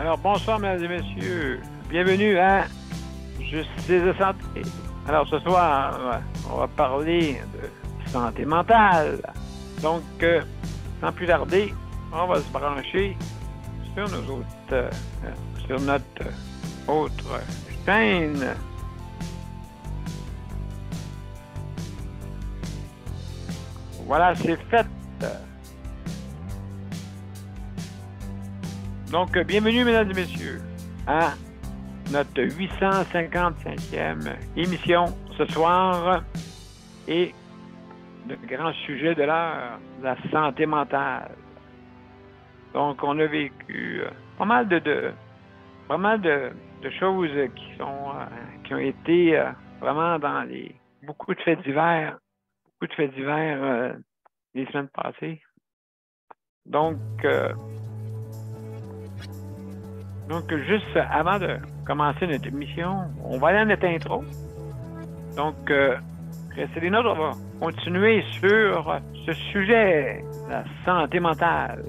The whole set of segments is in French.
Alors, bonsoir, mesdames et messieurs. Bienvenue à Justice de santé. Alors, ce soir, on va parler de santé mentale. Donc, sans plus tarder, on va se brancher sur sur notre autre chaîne. Voilà, c'est fait. Donc, bienvenue, mesdames et messieurs, à notre 855e émission ce soir et le grand sujet de l'heure, la santé mentale. Donc, on a vécu pas mal de choses qui ont été vraiment dans beaucoup de faits divers les semaines passées. Donc, juste avant de commencer notre émission, on va aller à notre intro. Donc, restez des notes, on va continuer sur ce sujet, la santé mentale.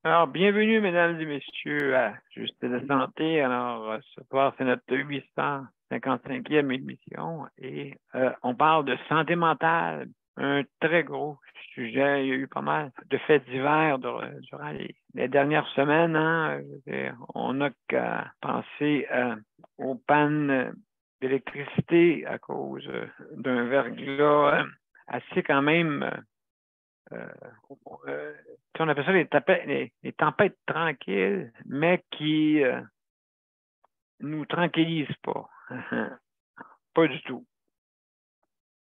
Alors, bienvenue, mesdames et messieurs, à Justice de santé. Alors, ce soir, c'est notre 855e émission et on parle de santé mentale, un très gros sujet. Il y a eu pas mal de faits divers durant les dernières semaines. Hein. On n'a qu'à penser aux pannes d'électricité à cause d'un verglas assez quand même... on appelle ça les tempêtes tranquilles, mais qui nous tranquillisent pas. Pas du tout.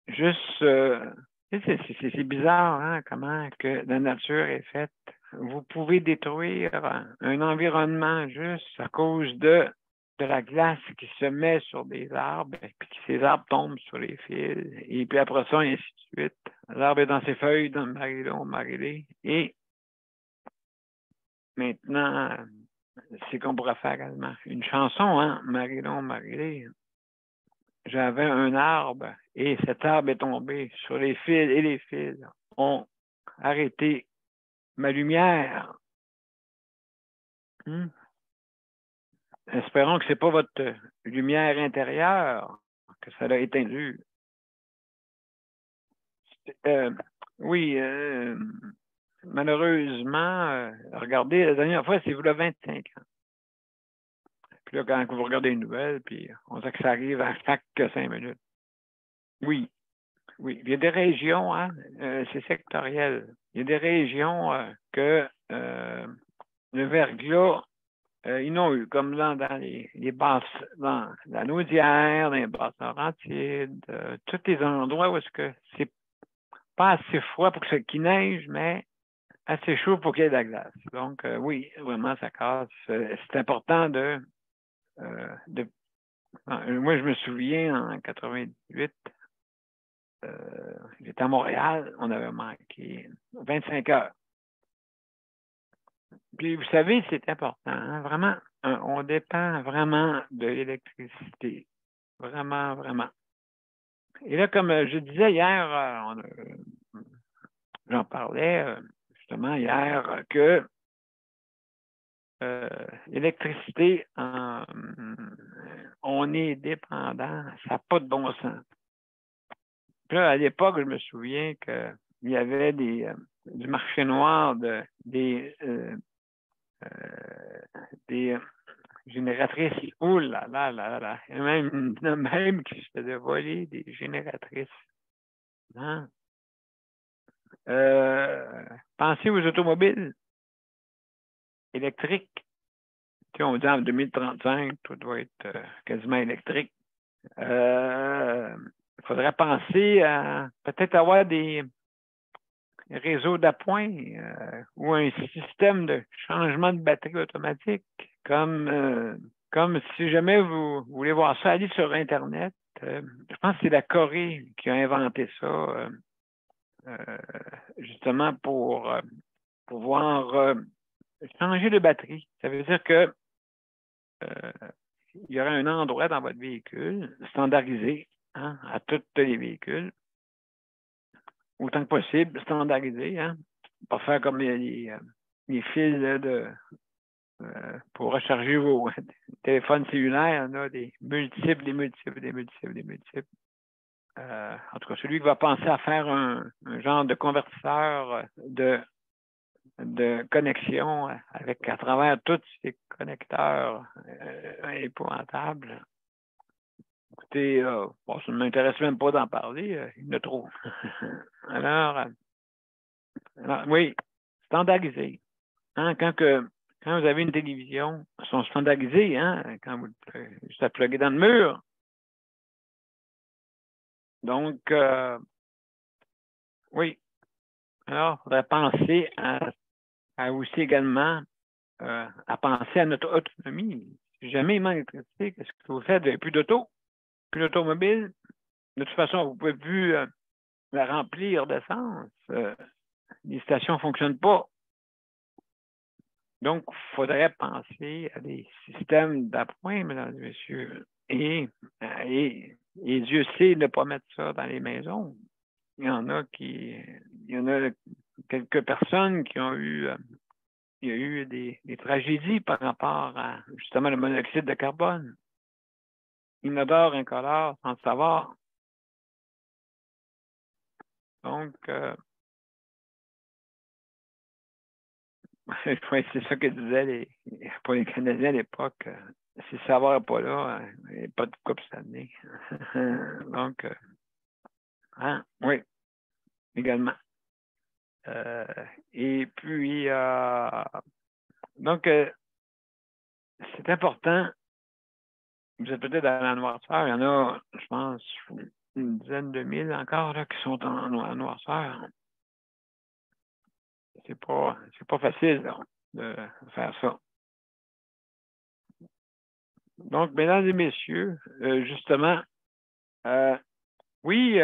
Juste, c'est bizarre, hein, comment que la nature est faite. Vous pouvez détruire un environnement juste à cause de la glace qui se met sur des arbres, puis que ces arbres tombent sur les fils, et puis après ça, ainsi de suite. L'arbre est dans ses feuilles, dans le marilé, et maintenant, c'est qu'on pourrait faire également une chanson, hein, Marilé. J'avais un arbre et cet arbre est tombé sur les fils et les fils ont arrêté ma lumière. Espérons que ce n'est pas votre lumière intérieure que ça l'a éteindue. Oui, malheureusement, regardez, la dernière fois, c'est vous le 25 ans. Puis là, quand vous regardez une nouvelle, puis on sait que ça arrive à chaque 5 minutes. Oui. Il y a des régions, hein, c'est sectoriel. Il y a des régions que le verglas, ils n'ont eu, comme dans les basses, dans la Naudière, dans les basses Laurentides, tous les endroits où est-ce que c'est pas assez froid pour qu'il neige, mais assez chaud pour qu'il y ait de la glace. Donc, oui, vraiment, ça casse. C'est important moi, je me souviens, en 98, j'étais à Montréal, on avait manqué 25 heures. Puis, vous savez, c'est important, hein? Vraiment, on dépend vraiment de l'électricité. Vraiment, vraiment. Et là, comme je disais hier, j'en parlais justement hier, que l'électricité, on est dépendant, ça n'a pas de bon sens. Puis là, à l'époque, je me souviens qu'il y avait du marché noir des génératrices. Oh là là là là. Il y en a même qui se faisaient voler des génératrices. Hein? Pensez aux automobiles électriques. Tu sais, on dit en 2035, tout doit être quasiment électrique. Il faudrait penser à peut-être avoir des réseau d'appoint ou un système de changement de batterie automatique, comme si jamais vous voulez voir ça, allez sur Internet. Je pense que c'est la Corée qui a inventé ça, justement pour pouvoir changer de batterie. Ça veut dire que il y aura un endroit dans votre véhicule standardisé, hein, à tous les véhicules, autant que possible, standardisé, hein, pas faire comme les fils pour recharger vos téléphones cellulaires, il y en a des multiples, des multiples, des multiples, des multiples. En tout cas, celui qui va penser à faire un genre de convertisseur de connexion avec à travers tous ces connecteurs épouvantables. Écoutez, bon, ça ne m'intéresse même pas d'en parler, il y en a trop. Alors, oui, standardisé. Hein, quand vous avez une télévision, elles sont standardisées, hein, quand vous juste à plugger dans le mur. Donc, oui. Alors, il faudrait penser à aussi également à penser à notre autonomie. Si jamais il manque d'électricité, qu'est-ce que vous faites? Vous n'avez plus d'auto, plus d'automobile. De toute façon, vous ne pouvez plus la remplir d'essence. Les stations ne fonctionnent pas. Donc, il faudrait penser à des systèmes d'appoint, mesdames et messieurs. Et Dieu sait ne pas mettre ça dans les maisons. Il y en a quelques personnes qui ont eu, il y a eu des tragédies par rapport à justement le monoxyde de carbone. Inodore, incolore, sans le savoir. Donc, c'est ça que disaient pour les Canadiens à l'époque. Si le savoir n'est pas là, il n'y a pas de coupe cette année. Donc, hein, oui, également. Et puis, donc, c'est important. Vous êtes peut-être dans la noirceur. Il y en a, je pense, une dizaine de mille encore là, qui sont en noirceur. C'est pas facile là, de faire ça. Donc, mesdames et messieurs, justement, oui,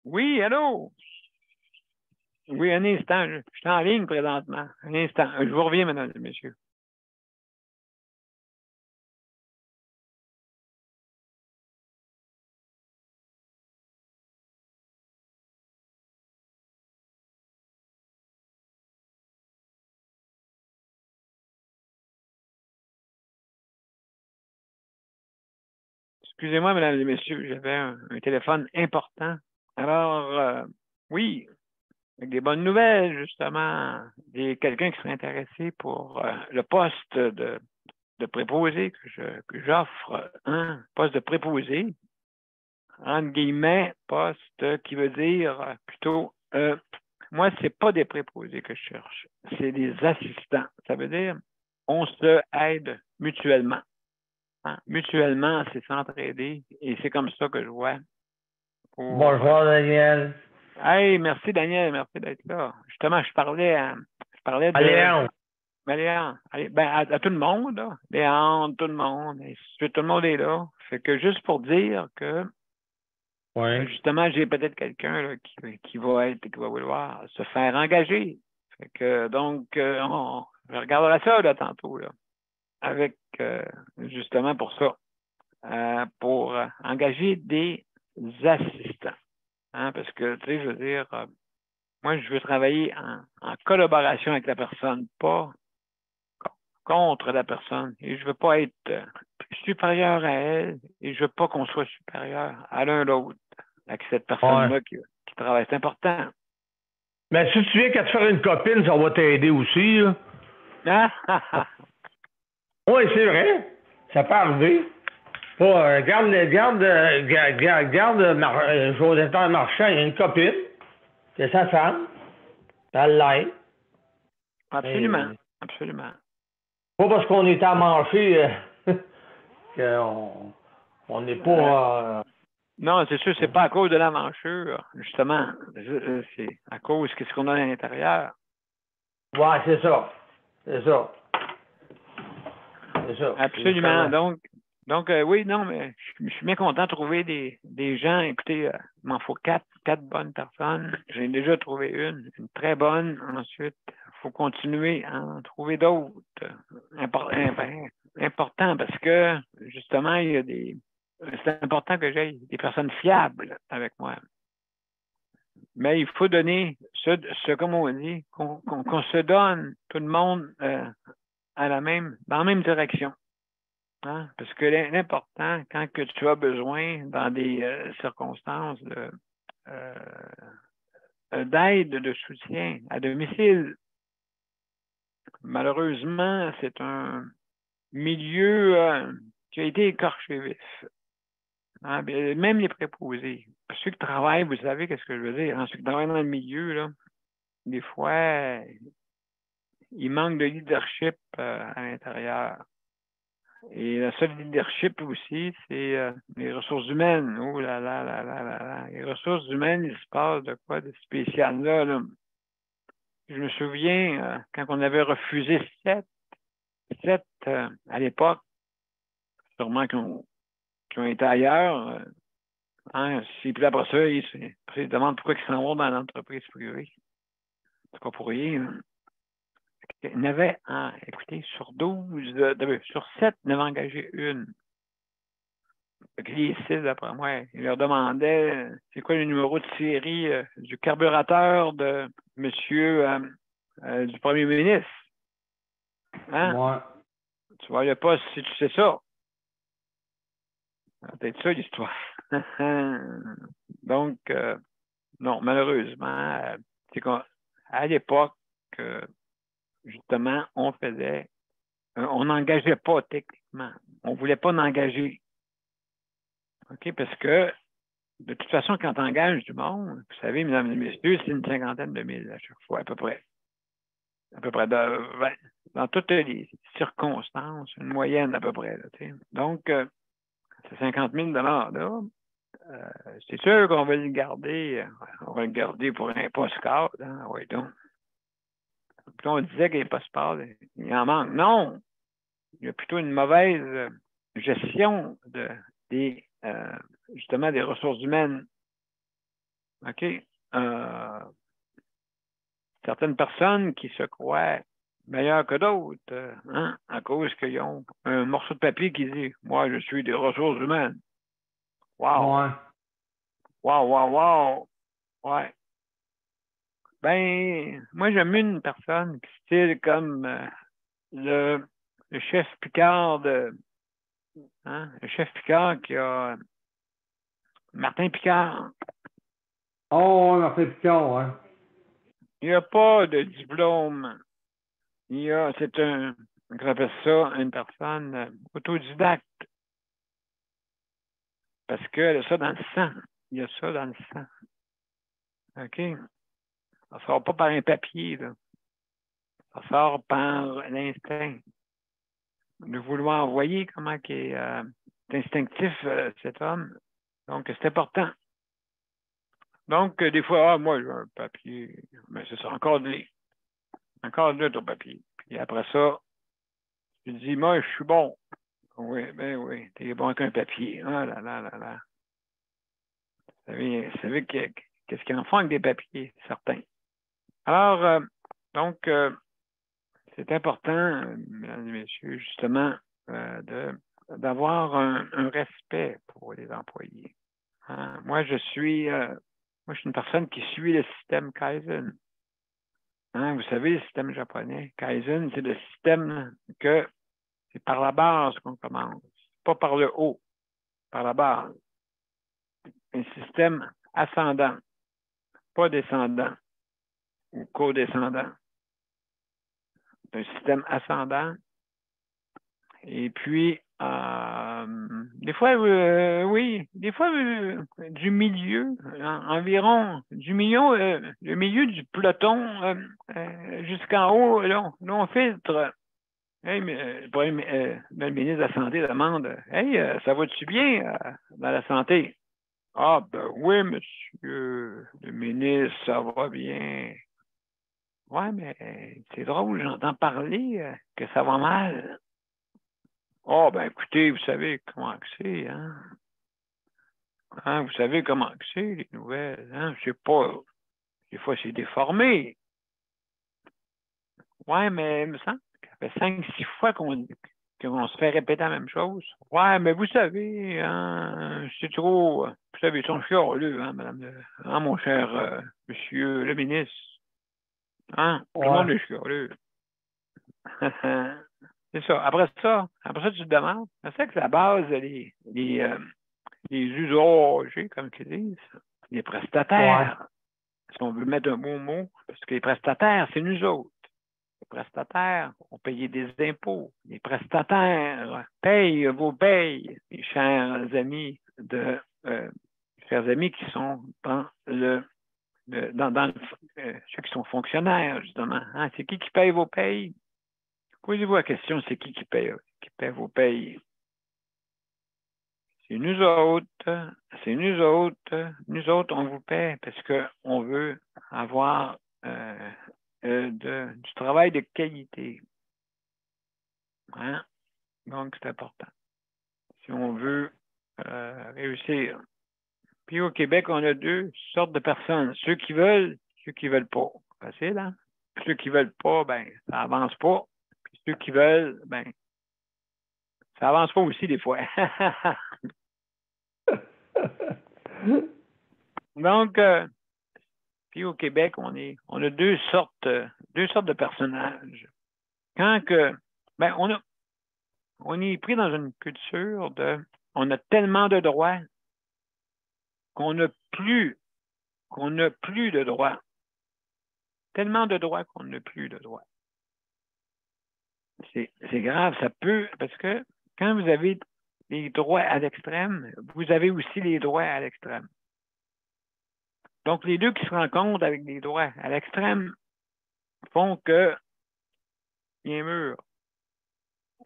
oui, allô? Oui, un instant, je suis en ligne présentement. Un instant, je vous reviens, mesdames et messieurs. Excusez-moi, mesdames et messieurs, j'avais un téléphone important. Alors, oui, avec des bonnes nouvelles, justement. Il y a quelqu'un qui serait intéressé pour le poste de préposé que j'offre, hein, poste de préposé, entre guillemets, poste qui veut dire plutôt, moi, c'est pas des préposés que je cherche, c'est des assistants. Ça veut dire, on se aide mutuellement. Hein. Mutuellement, c'est s'entraider et c'est comme ça que je vois. Bonjour, Daniel. Hey, merci Daniel, merci d'être là. Justement, je parlais de Léon. Léon. Ben, à tout le monde, là. Léon, tout le monde. Et tout le monde est là. Fait que juste pour dire que Oui. justement, j'ai peut-être quelqu'un là, qui va vouloir se faire engager. Fait que donc, je regarderai ça là, tantôt, là, avec justement pour ça. Pour engager des assistants. Hein, parce que, tu sais, je veux dire, moi, je veux travailler en collaboration avec la personne, pas contre la personne. Et je ne veux pas être supérieur à elle et je ne veux pas qu'on soit supérieur à l'un l'autre avec cette personne-là qui travaille. C'est important. Mais si tu viens qu'à te faire une copine, ça va t'aider aussi, là. Oui, c'est vrai. Ça peut arriver. Jonathan Marchand, il a une copine. C'est sa femme. Elle l'aide. Absolument. Absolument. Pas parce qu'on est à marcher qu'on n'est pas. Non, c'est sûr, c'est pas à cause de l'avanchure, justement. C'est à cause de ce qu'on a à l'intérieur. Ouais, c'est ça. C'est ça. C'est ça. Absolument. Donc oui, non, mais je suis bien content de trouver des gens. Écoutez, il m'en faut quatre bonnes personnes. J'ai déjà trouvé une très bonne. Ensuite, il faut continuer à en trouver d'autres. Important parce que, justement, c'est important que j'aie des personnes fiables avec moi. Mais il faut donner comme on dit, qu'on se donne tout le monde dans la même direction. Hein? Parce que l'important, quand que tu as besoin dans des circonstances d'aide, de soutien à domicile, malheureusement, c'est un milieu qui a été écorché vif. Hein? Même les préposés. Ceux qui travaillent, vous savez qu'est-ce que je veux dire. Hein? Ceux qui travaillent dans le milieu, là, des fois, il manque de leadership à l'intérieur. Et le seul leadership aussi, c'est les ressources humaines. Oh là là là là là là. Les ressources humaines, il se passe de quoi de spécial là, là. Je me souviens quand on avait refusé sept à l'époque, sûrement qui ont été ailleurs. Hein, puis après ça, ils se demandent pourquoi ils s'en vont dans l'entreprise privée. C'est pas pour rien. Hein. Il y en avait, écoutez, sur 12, sur 7, il en avait engagé une. Les 6, d'après moi, il leur demandait c'est quoi le numéro de série du carburateur de monsieur du premier ministre. Hein? Ouais. Tu vois, il n'y a pas si tu sais ça. C'est peut-être ça l'histoire. Donc, non, malheureusement, c'est qu'à l'époque, justement, on n'engageait pas techniquement. On ne voulait pas engager. OK? Parce que de toute façon, quand tu engages du monde, vous savez, mesdames et messieurs, c'est une cinquantaine de mille à chaque fois, à peu près. À peu près dans toutes les circonstances, une moyenne à peu près. Là, donc, c'est 50 000 là. C'est sûr qu'on va le garder. On va le garder pour un post-card. Hein, oui, donc. Puis on disait que les post-cards, il en manque. Non! Il y a plutôt une mauvaise gestion justement des ressources humaines. OK? Certaines personnes qui se croient meilleures que d'autres, hein, à cause qu'ils ont un morceau de papier qui dit « Moi, je suis des ressources humaines. » Wow! Ouais. Wow, wow, wow! Ouais. Ben, moi, j'aime une personne qui style comme le chef Picard le chef Picard qui a Martin Picard. Oh, Martin Picard, ouais. Il n'y a pas de diplôme. C'est on appelle ça une personne autodidacte. Parce qu'elle a ça dans le sang. Il y a ça dans le sang. OK? Ça ne sort pas par un papier, là. Ça sort par l'instinct. De vouloir envoyer comment il est instinctif, cet homme. Donc, c'est important. Donc, des fois, moi, j'ai un papier. Mais c'est ça, encore de ton papier. Puis après ça, tu dis, moi, je suis bon. Oui, ben oui, t'es bon avec un papier. Ah là là là là. Vous savez qu'est-ce qu'ils en font avec des papiers, certains. Alors, donc, c'est important, mesdames et messieurs, justement, d'avoir un respect pour les employés. Hein? Moi, je suis une personne qui suit le système Kaizen. Hein? Vous savez, le système japonais, Kaizen, c'est le système que c'est par la base qu'on commence, pas par le haut, par la base. Un système ascendant, pas descendant ou co-descendant. C'est un système ascendant. Et puis, des fois, oui, des fois, du milieu, environ, le milieu du peloton jusqu'en haut, là, on filtre. Hey, le ministre de la Santé demande, hey, ça va-tu bien dans la santé? Ah, ben oui, monsieur le ministre, ça va bien. Ouais, mais c'est drôle, j'entends parler que ça va mal. Ah, ben écoutez, vous savez comment que c'est, hein? Hein, vous savez comment que c'est, les nouvelles, hein? Je sais pas, des fois c'est déformé. Ouais, mais il me semble que ça fait 5, 6 fois qu'on se fait répéter la même chose. Ouais, mais vous savez, hein, c'est trop. Vous savez, ils sont chialeux, hein, madame, hein, mon cher monsieur le ministre. Hein? Tout le Ouais. monde est chialeux. C'est ça. Après ça, tu te demandes. C'est ça que la base, les usagers, comme ils disent, les Ouais. prestataires. Si on veut mettre un bon mot, parce que les prestataires, c'est nous autres. Les prestataires ont payé des impôts. Les prestataires payent vos payes, mes chers amis qui sont ceux qui sont fonctionnaires, justement. Hein? C'est qui paye vos payes? Posez-vous la question, c'est qui paye vos payes? C'est nous autres. C'est nous autres. Nous autres, on vous paie parce qu'on veut avoir du travail de qualité. Hein? Donc, c'est important. Si on veut réussir. Puis au Québec, on a 2 sortes de personnes. Ceux qui veulent pas. Facile, hein? Ceux qui veulent pas, ben, ça avance pas. Puis ceux qui veulent, ben, ça avance pas aussi des fois. Donc, puis au Québec, on a 2 sortes de personnages. Quand que, ben, on est pris dans une culture on a tellement de droits qu'on n'a plus, de droits. Tellement de droits qu'on n'a plus de droits. C'est grave, ça peut, parce que quand vous avez les droits à l'extrême, vous avez aussi les droits à l'extrême. Donc, les deux qui se rencontrent avec les droits à l'extrême font que il y a un mur.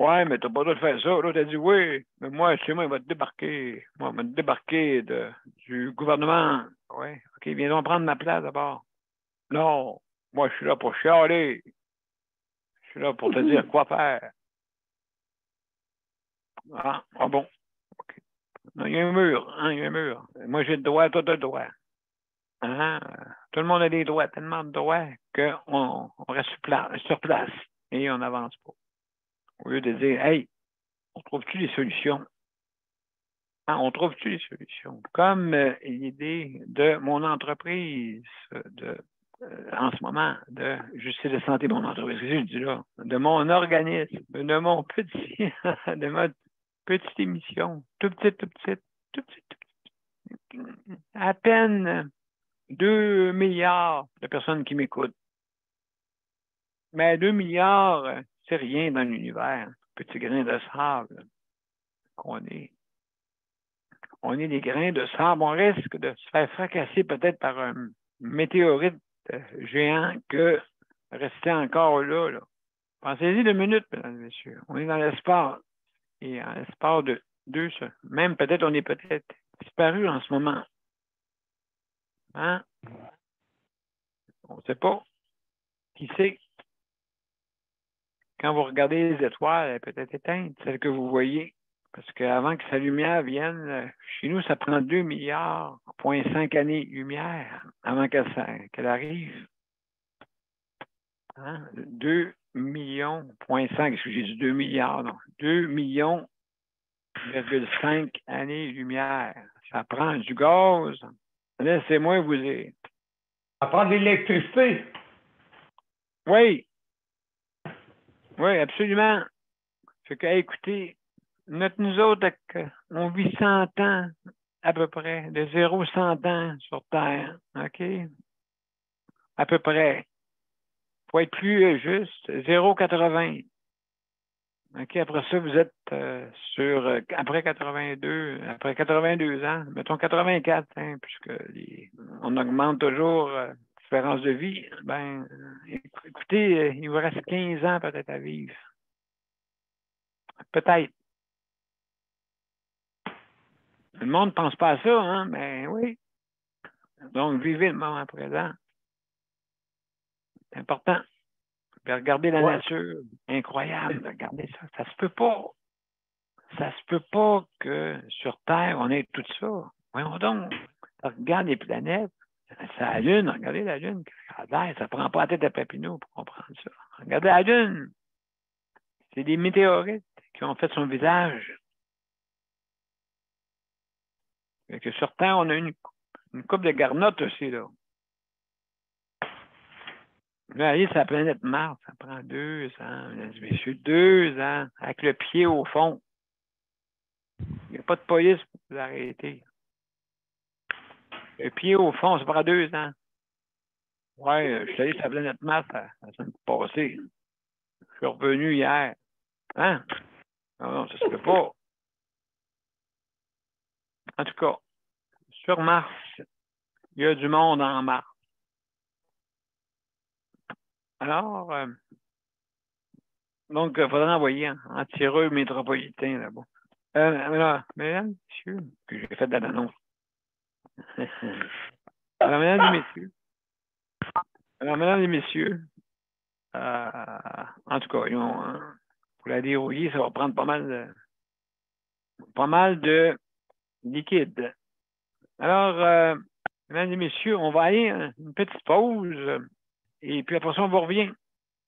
Ouais, mais t'as pas le droit de faire ça. L'autre a dit oui, mais moi, chez moi, il va te débarquer. Moi, il va te débarquer du gouvernement. Ouais, OK, viens donc prendre ma place d'abord. Non, moi, je suis là pour chialer. Je suis là pour te dire quoi faire. Ah bon. OK. Non, il y a un mur, hein, il y a un mur. Moi, j'ai le droit, toi, t'as le droit. Hein? Tout le monde a des droits, tellement de droits qu'on reste sur place et on n'avance pas. Au lieu de dire, hey, on trouve-tu des solutions? Hein, on trouve-tu des solutions? Comme l'idée de mon entreprise en ce moment, de justice de santé, mon entreprise, qu'est-ce que je dis là? De mon organisme, de mon petit, de ma petite émission, tout petit, tout petit, tout petit, tout petit. À peine 2 milliards de personnes qui m'écoutent. Mais 2 milliards, c'est rien dans l'univers. Petit grain de sable qu'on est. On est des grains de sable. On risque de se faire fracasser peut-être par un météorite géant que rester encore là. Pensez-y 2 minutes, mesdames et messieurs. On est dans l'espace. Et en l'espace de même peut-être on est peut-être disparu en ce moment. Hein? On ne sait pas. Qui sait? Quand vous regardez les étoiles, elle est peut-être éteinte, celle que vous voyez. Parce qu'avant que sa lumière vienne, chez nous, ça prend 2 milliards, 0,5 années-lumière avant qu'elle arrive. Hein? 2 millions, 0,5, est-ce que j'ai dit 2 milliards? Non. 2 millions, 5 années-lumière. Ça prend du gaz. Laissez-moi vous dire. Ça prend de l'électricité. Oui, oui, absolument. Fait que, écoutez, nous autres, on vit 100 ans à peu près, de 0 à 100 ans sur Terre, OK? À peu près. Pour être plus juste, 0,80. OK, après ça, vous êtes après 82 ans, mettons 84, hein, puisque on augmente toujours l'espérance de vie. Ben, écoutez, il vous reste 15 ans peut-être à vivre. Peut-être. Le monde ne pense pas à ça, hein? Mais oui. Donc, vivez le moment présent. C'est important. Puis regardez la nature. Incroyable. Regardez ça. Ça se peut pas. Ça se peut pas que sur Terre, on ait tout ça. Voyons donc. Regarde les planètes. C'est la Lune. Regardez la Lune. Ça ne prend pas la tête à Papineau pour comprendre ça. Regardez la Lune. C'est des météorites qui ont fait son visage. Et que sur Terre, on a une coupe de garnottes aussi, là. Là, allez, c'est la planète Mars, ça prend 2 ans, mesdames et messieurs, 2 ans, avec le pied au fond. Il n'y a pas de police pour vous arrêter. Le pied au fond, ça prend 2 ans. Ouais, je suis allé sur la planète Mars la semaine passée. Je suis revenu hier. Hein? Non, ça se peut pas. En tout cas, sur Mars, il y a du monde en Mars. Alors, donc, il faudrait envoyer un tireur métropolitain là-bas. Alors, mesdames, messieurs, que j'ai fait de l'annonce. Alors, mesdames et messieurs, en tout cas, pour la dérouiller, ça va prendre pas mal de liquide. Alors, mesdames et messieurs, on va aller à une petite pause et puis après ça, on vous revient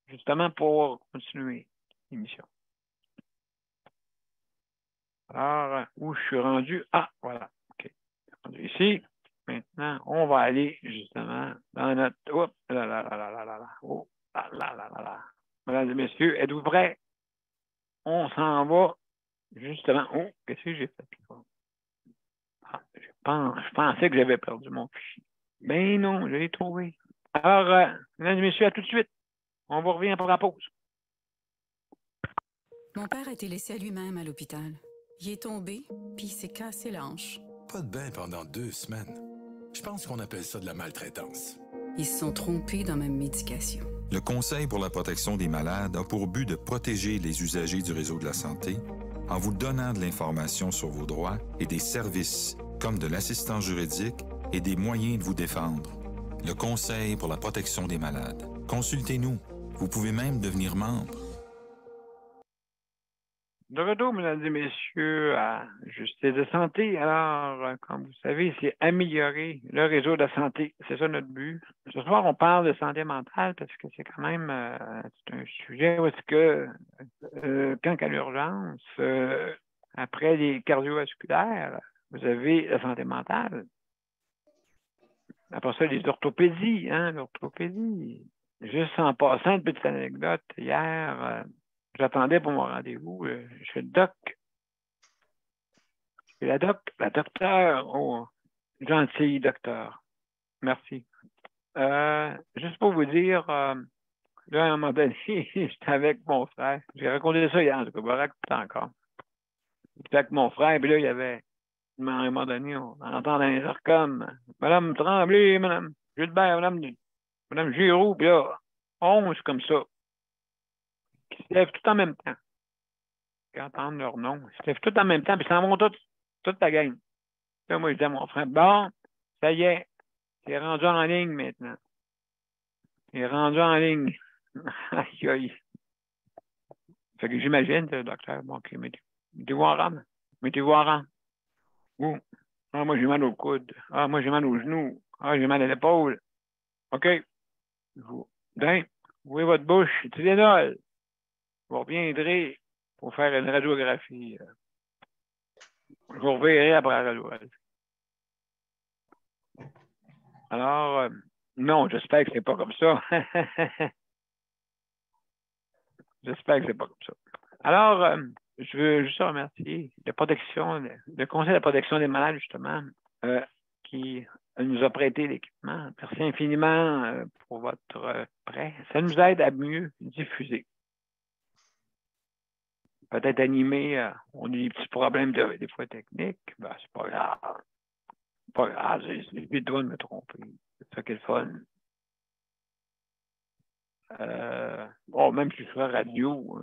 justement pour continuer l'émission. Alors, où je suis rendu? Ah, voilà. OK. Rendu ici. Maintenant, on va aller justement dans notre. Oups, là, là, là, là, là, là, là. Oh, là, là, là, là, là. Mesdames et messieurs, êtes-vous prêts? On s'en va justement. Oh, qu'est-ce que j'ai fait là? Ah, je pensais que j'avais perdu mon fichier. Ben non, je l'ai trouvé. Alors, mesdames et messieurs, à tout de suite. On vous revient pour la pause. Mon père a été laissé à lui-même à l'hôpital. Il est tombé, puis il s'est cassé la hanche. Pas de bain pendant 2 semaines. Je pense qu'on appelle ça de la maltraitance. Ils se sont trompés dans ma médication. Le Conseil pour la protection des malades a pour but de protéger les usagers du réseau de la santé en vous donnant de l'information sur vos droits et des services comme de l'assistance juridique et des moyens de vous défendre. Le Conseil pour la protection des malades. Consultez-nous. Vous pouvez même devenir membre. De retour, mesdames et messieurs, à Justice de santé. Alors, comme vous savez, c'est améliorer le réseau de la santé. C'est ça notre but. Ce soir, on parle de santé mentale parce que c'est quand même c'est un sujet où est-ce que quand à l'urgence, après les cardiovasculaires, vous avez la santé mentale. Après ça, les orthopédies, hein, l'orthopédie. Juste en passant, une petite anecdote. Hier, j'attendais pour mon rendez-vous. Je suis le doc. Je suis la docteur. Oh, gentil docteur. Merci. Juste pour vous dire, là, à un moment donné, j'étais avec mon frère. J'ai raconté ça hier, en tout cas, je vais raconter encore. J'étais avec mon frère, puis là, il y avait, à un moment donné, on entend dans les heures comme Madame Tremblay, Madame Gilbert, Madame Giroux, puis là, 11 comme ça, qui se lèvent tout en même temps. Qui entendent leur nom. Ils se lèvent tout en même temps, puis ils s'en vont toute la gang. Là, moi, je dis à mon frère, bon, ça y est, c'est rendu en ligne maintenant. C'est rendu en ligne. Aïe, aïe. Fait que j'imagine, le docteur, bon, OK, mettez-vous en rang. Mettez-vous en rang. Où? Ah, moi, j'ai mal au coude. Ah, moi, j'ai mal aux genoux. Ah, j'ai mal à l'épaule. OK. Ouvrez votre bouche. Tylenol. Vous reviendrez pour faire une radiographie. Je vous reverrai après la radiographie. Alors, non, j'espère que c'est pas comme ça. J'espère que c'est pas comme ça. Alors, je veux juste remercier le Conseil de la protection des malades, justement, qui nous a prêté l'équipement. Merci infiniment pour votre prêt. Ça nous aide à mieux diffuser. Peut-être animer, on a des petits problèmes des fois techniques. Ben, c'est pas grave. C'est pas grave, j'ai le droit de me tromper. C'est ça qui est le fun. Bon, même si je serais radio,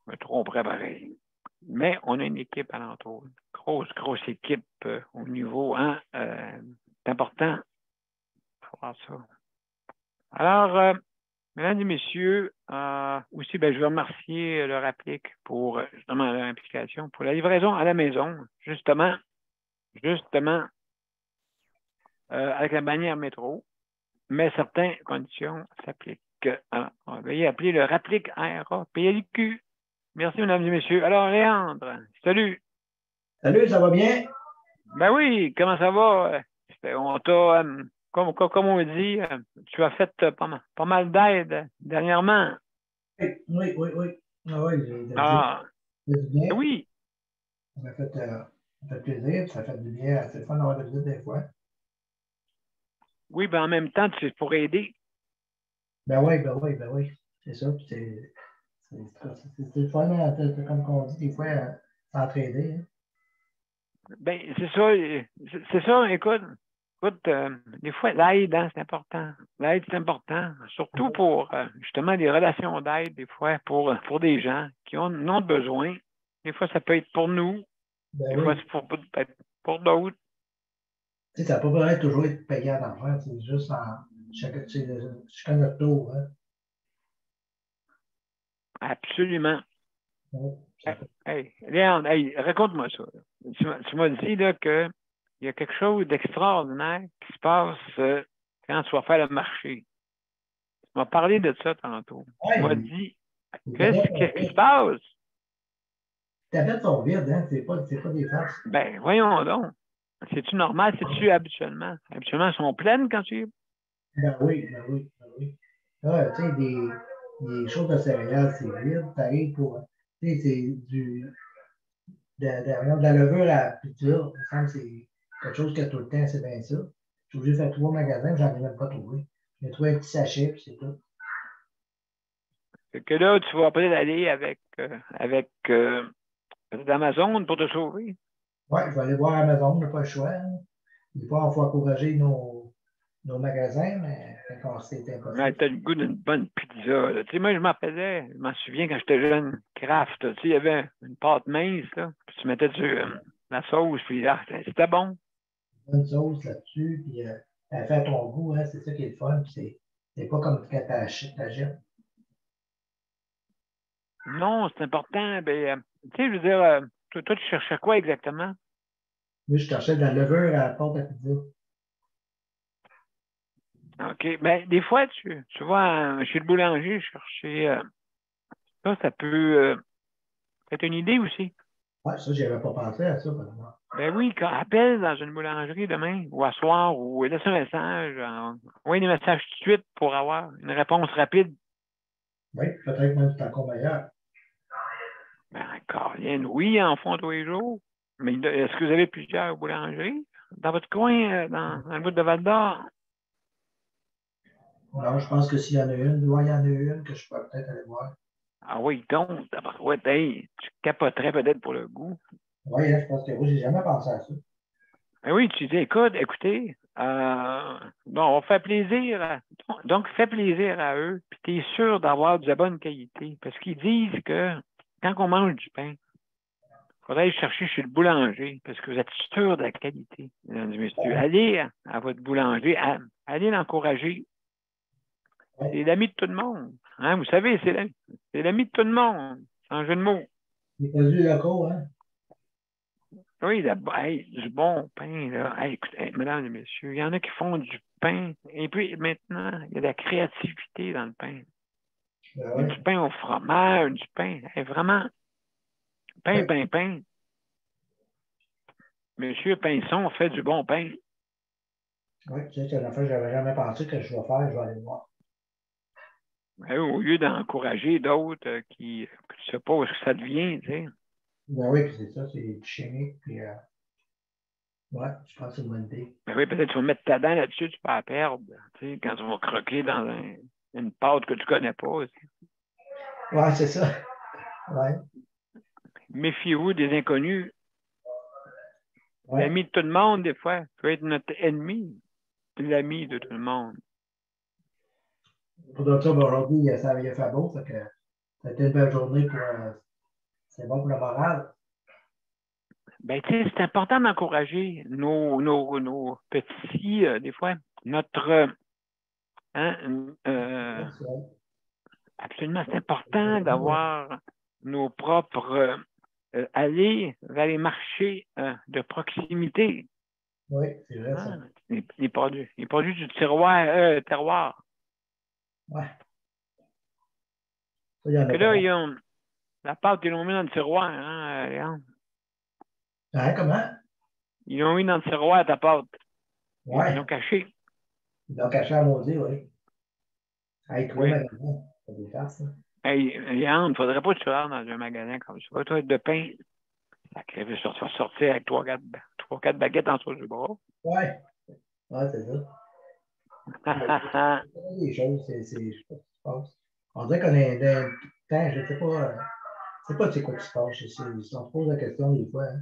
je me tromperais pareil. Mais on a une équipe alentour, une grosse équipe au niveau, hein? C'est important. Il faut voir ça. Alors, mesdames et messieurs, aussi, ben, je veux remercier le Rapplique pour justement leur implication, pour la livraison à la maison, justement, avec la bannière métro, mais certaines conditions s'appliquent. Alors, on va veuillez appeler le Rapplique RAPLQ. Merci, mesdames et messieurs. Alors, Léandre, salut. Salut, ça va bien? Ben oui, comment ça va? On t'a, comme on dit, tu as fait pas mal d'aide dernièrement. Oui. Ah oui, Ah, du bien. oui. Ça m'a fait plaisir, ça fait du bien. C'est le fun d'avoir des visites des fois. Oui, ben en même temps, c'est pour aider. Ben oui. C'est ça. Puis c'est le fun, hein, comme on dit, des fois, s'entraider. Hein. Ben, c'est ça, écoute, des fois, l'aide, hein, c'est important. L'aide, c'est important. Surtout pour, justement, des relations d'aide, des fois, pour des gens qui ont besoin. Des fois, ça peut être pour nous. Ben Des oui. fois, c'est pour d'autres. Tu sais, ça peut pas toujours être payé en argent, c'est juste chacun notre tour. Hein. Absolument. Ouais, Hey, Léandre, hey, raconte-moi ça. Tu m'as dit là, qu'il y a quelque chose d'extraordinaire qui se passe quand tu vas faire le marché. Tu m'as parlé de ça tantôt. Tu m'as dit, qu'est-ce qui se passe? les tablettes sont vides, hein? C'est pas des farces. Ben, voyons donc. C'est-tu normal? C'est-tu habituellement? Habituellement, elles sont pleines quand tu y es? Ben oui. Là, tu sais, des choses de céréales, c'est vide. T'arrives pour. Tu sais, c'est de la levure à la pizza. Il me semble que c'est quelque chose que tout le temps, c'est bien ça. J'ai obligé de faire 3 magasins, j'en ai même pas trouvé. J'ai trouvé un petit sachet, puis c'est tout. Fait que là, tu vas peut-être aller avec peut-être Amazon pour te sauver. Ouais, je vais aller voir Amazon, on n'a pas le choix. Hein. Des fois, il faut encourager nos magasins, mais quand c'est Ouais, impossible. t'as le goût d'une bonne pizza. Là. Tu sais, moi, je m'en souviens quand j'étais jeune, Kraft, tu sais, il y avait une pâte mince, là, puis tu mettais la sauce, puis c'était bon. Bonne sauce là-dessus, puis elle fait à ton goût, hein, c'est ça qui est le fun, puis c'est pas comme quand t'achètes. Non, c'est important. Ben, tu sais, je veux dire, toi, tu cherchais quoi exactement? Moi, je t'achète de la levure à la pâte à pizza. OK. Ben, des fois, tu vois, chez le boulanger, chercher ça peut être une idée aussi. Ouais, ça, j'avais pas pensé à ça, par exemple. Ben oui, quand appelle dans une boulangerie demain, ou à soir, ou laisse un message, envoie des messages tout de suite pour avoir une réponse rapide. Oui, peut-être même c'est encore meilleur. Ben, Caroline, oui, en font tous les jours. Mais est-ce que vous avez plusieurs boulangeries dans votre coin, dans le bout de Val-d'Or? Non, je pense que s'il y en a une, il y en a une que je pourrais peut-être aller voir. Ah oui, donc, ouais, hey, tu capoterais peut-être pour le goût. Oui, hein, je pense que oui, j'ai jamais pensé à ça. Ben oui, tu dis, écoutez, bon, on fait plaisir donc, fais plaisir à eux, puis tu es sûr d'avoir de la bonne qualité. Parce qu'ils disent que quand on mange du pain, il faudrait aller chercher chez le boulanger, parce que vous êtes sûr de la qualité, mesdames et messieurs. Allez à votre boulanger, allez l'encourager. Ouais. C'est l'ami de tout le monde. Hein, vous savez, c'est l'ami de tout le monde, sans jeu de mots. Les produits locaux, hein? Oui, du bon pain, là. Hey, écoutez, mesdames et messieurs, il y en a qui font du pain. Et puis maintenant, il y a de la créativité dans le pain. Ben Il y a oui. du pain au fromage, du pain. Hey, vraiment, pain. Monsieur Pinson fait du bon pain. Oui, c'est une affaire que j'avais jamais pensé que je vais faire, je vais aller voir. Au lieu d'encourager d'autres qui ne savent pas où ça devient, tu sais. Ben oui, puis c'est ça, c'est du chimique, puis ouais, je pense que c'est une bonne idée. Ben oui, peut-être tu vas mettre ta dent là-dessus, tu peux la perdre. Tu sais, quand tu vas croquer dans une pâte que tu ne connais pas. Ouais, c'est ça. Ouais. Méfiez-vous des inconnus. Ouais. L'ami de tout le monde, des fois, peut être notre ennemi. L'ami de tout le monde. Pour d'autres, aujourd'hui, il a fait beau, fait que ça a été une belle journée pour. C'est bon pour le moral. ben, tu sais, c'est important d'encourager nos petits, des fois, notre... hein, absolument, c'est important d'avoir nos propres... aller vers les marchés de proximité. Oui, c'est vrai, ça. Les produits du terroir. Ouais. Ça, il y en Que a là, pas. la pâte, ils l'ont mis dans le tiroir, hein, Léon? Hein, comment? Ils l'ont mis dans le tiroir, ta pâte. Ils l'ont Ouais. caché. Ils l'ont caché à maudit, oui. Hey, tous les Oui. magasins, ça des farces, hein. Hey, Léon, il ne faudrait pas que tu rentres dans un magasin comme ça. Toi, de pain, ça crève sur sortir avec 3-4 baguettes en dessous du bras. Ouais. Ouais, c'est ça. Il y a des choses, je sais pas ce qui se passe. On dirait qu'on est dans un temps, je sais pas, je sais pas c'est quoi qui se passe. On se pose la question des fois, hein.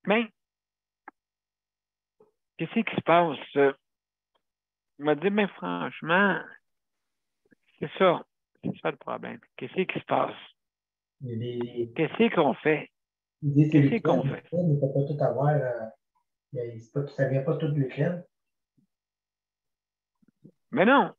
Mais, qu'est-ce qui se passe? Je me dis, mais franchement, c'est ça. C'est ça le problème. Qu'est-ce qui se passe? Il y a des Qu'est-ce qu'on fait? idées c'est Qu'est-ce l'Ukraine, qu'on fait? mais il ne peut pas tout avoir. Ça vient pas tout de l'Ukraine. Mais non.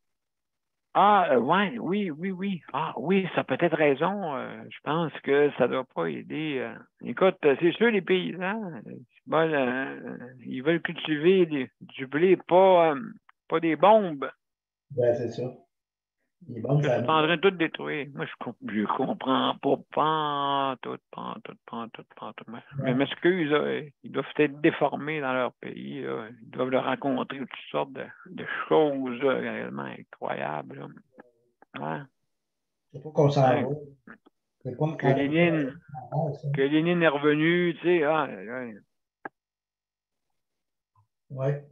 Ah, ouais, oui. Ah, oui, ça peut être raison. Je pense que ça ne doit pas aider. Écoute, c'est sûr, les paysans, ils veulent cultiver du blé, pas des bombes. Ben, c'est ça. Les bombes, Que ça c'est en train de tout détruire. Moi, je comprends pas, pantoute. Mais je ouais. m'excuse, là, ils doivent être déformés dans leur pays, là. Ils doivent leur rencontrer toutes sortes de choses là, réellement incroyables, là. Ouais. C'est pas qu'on s'en Ouais. va. C'est pas Que ça n'a pas Lénine, ça. que Lénine est revenu, tu sais, ouais. Ouais.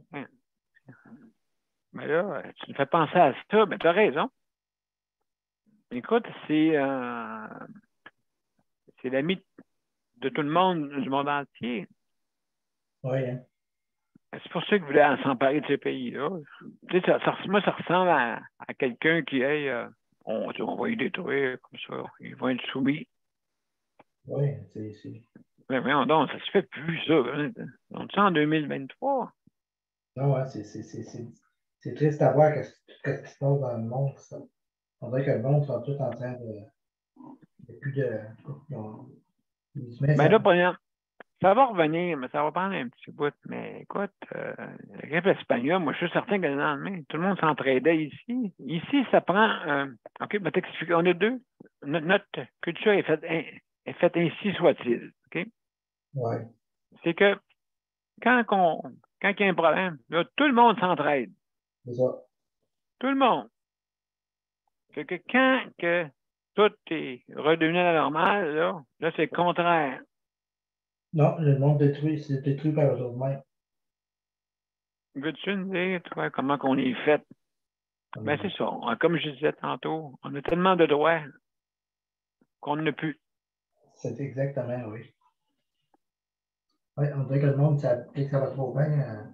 Mais là, tu me fais penser à ça, mais tu as raison. Écoute, c'est l'ami de tout le monde, du monde entier. Ouais, hein. C'est pour ça qu'ils voulaient s'emparer de ces pays-là. Tu sais, moi, ça ressemble à quelqu'un qui est, on va y détruire comme ça. Ils vont être soumis. Ouais, Mais voyons donc, ça se fait plus, ça. On est en 2023. non, ouais, c'est triste à voir ce qui se passe dans le monde, ça. On dirait que le monde sont tous en train de. Il n'y a plus de. Ils se mettent Mais ça. là, ça va revenir, mais ça va prendre un petit bout. Mais écoute, la grippe espagnole, moi, je suis certain que le lendemain, tout le monde s'entraidait ici. Ici, ça prend. OK, je vais t'expliquer. On a deux. Notre culture est faite ainsi soit-il. OK? Ouais, C'est que quand il y a un problème, là, tout le monde s'entraide. c'est ça. Tout le monde. Fait que quand que tout est redevenu à la normale, là c'est le contraire. Non, le monde détruit, c'est détruit par eux autres mêmes. Veux-tu me dire, toi, comment qu'on est fait? Ben, c'est ça. Comme je disais tantôt, on a tellement de droits qu'on n'a plus. C'est exactement, oui. Ouais, on dirait que le monde, dès que ça va trop bien,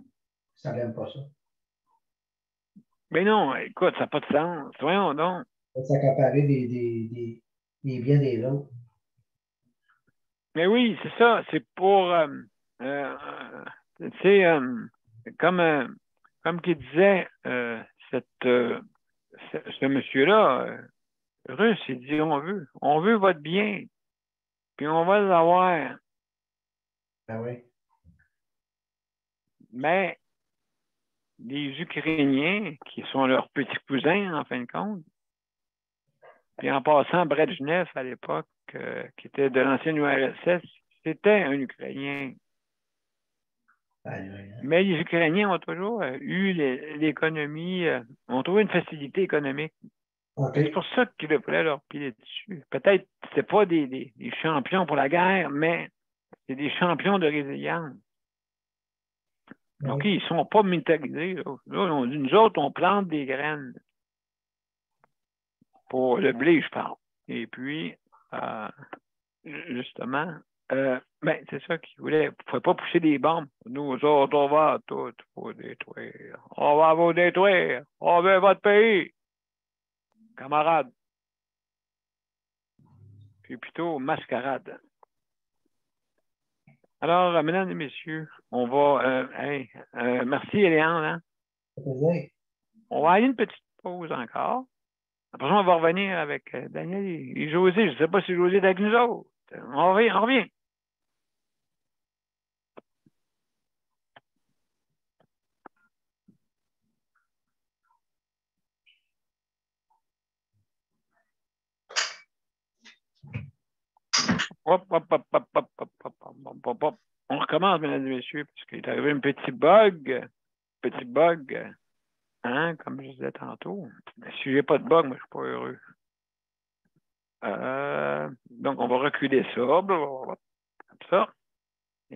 ça n'aime pas ça. Mais non, écoute, ça n'a pas de sens. Voyons donc. Ça s'accaparer des biens des autres. Mais oui, c'est ça. C'est pour, tu sais, comme qu'il disait, ce monsieur-là, russe, il dit, on veut votre bien, puis on va l'avoir. Ben oui. Mais les Ukrainiens, qui sont leurs petits cousins, en fin de compte, puis en passant, Brejnev, à l'époque, qui était de l'ancienne URSS, c'était un Ukrainien. Ben, oui, hein. Mais les Ukrainiens ont toujours eu l'économie, ont trouvé une facilité économique. OK. C'est pour ça qu'ils voulaient leur piler dessus. Peut-être que ce pas des champions pour la guerre, mais c'est des champions de résilience. Oui. OK, ils ne sont pas militarisés. Là, nous autres, on plante des graines. Pour le blé, je parle. Et puis, justement, ben, c'est ça qu'ils voulaient. Il ne fallait pas pousser des bombes. Nous autres, on va tout vous détruire. On va vous détruire. On veut votre pays. Camarades. Puis plutôt mascarade. Alors, mesdames et messieurs, on va... merci, Éléane. Hein? Ça faisait. On va aller une petite pause encore. Après ça, on va revenir avec Daniel et José. Je ne sais pas si José est avec nous autres. On revient. Hop. On recommence, mesdames et messieurs, parce qu'il est arrivé un petit bug. Hein, comme je disais tantôt. Si je n'ai pas de bug, moi, je ne suis pas heureux. Donc, on va reculer ça. Comme ça.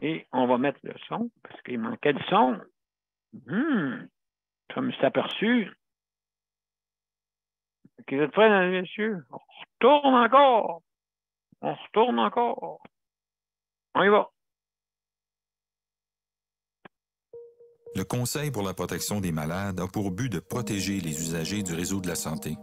Et on va mettre le son, parce qu'il manquait du son. Je me suis aperçu. Ok, vous êtes prêts, mesdames et messieurs? On retourne encore. On y va. Le Conseil pour la protection des malades a pour but de protéger les usagers du réseau de la santé.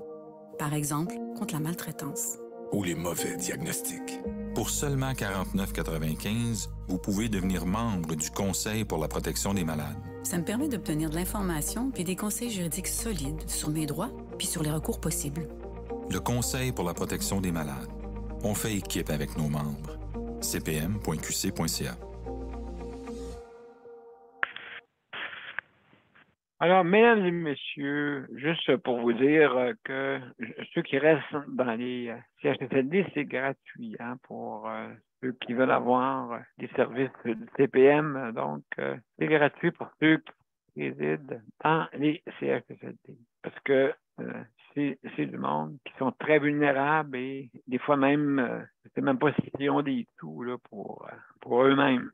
Par exemple, contre la maltraitance. Ou les mauvais diagnostics. Pour seulement 49,95 $, vous pouvez devenir membre du Conseil pour la protection des malades. Ça me permet d'obtenir de l'information puis des conseils juridiques solides sur mes droits puis sur les recours possibles. Le Conseil pour la protection des malades. On fait équipe avec nos membres. cpm.qc.ca. Alors, mesdames et messieurs, juste pour vous dire que ceux qui restent dans les CHSLD, c'est gratuit hein, pour ceux qui veulent avoir des services du CPM. Donc, c'est gratuit pour ceux qui résident dans les CHSLD. Parce que c'est du monde qui sont très vulnérables et des fois même, je ne sais même pas s'ils ont des sous là, pour eux-mêmes.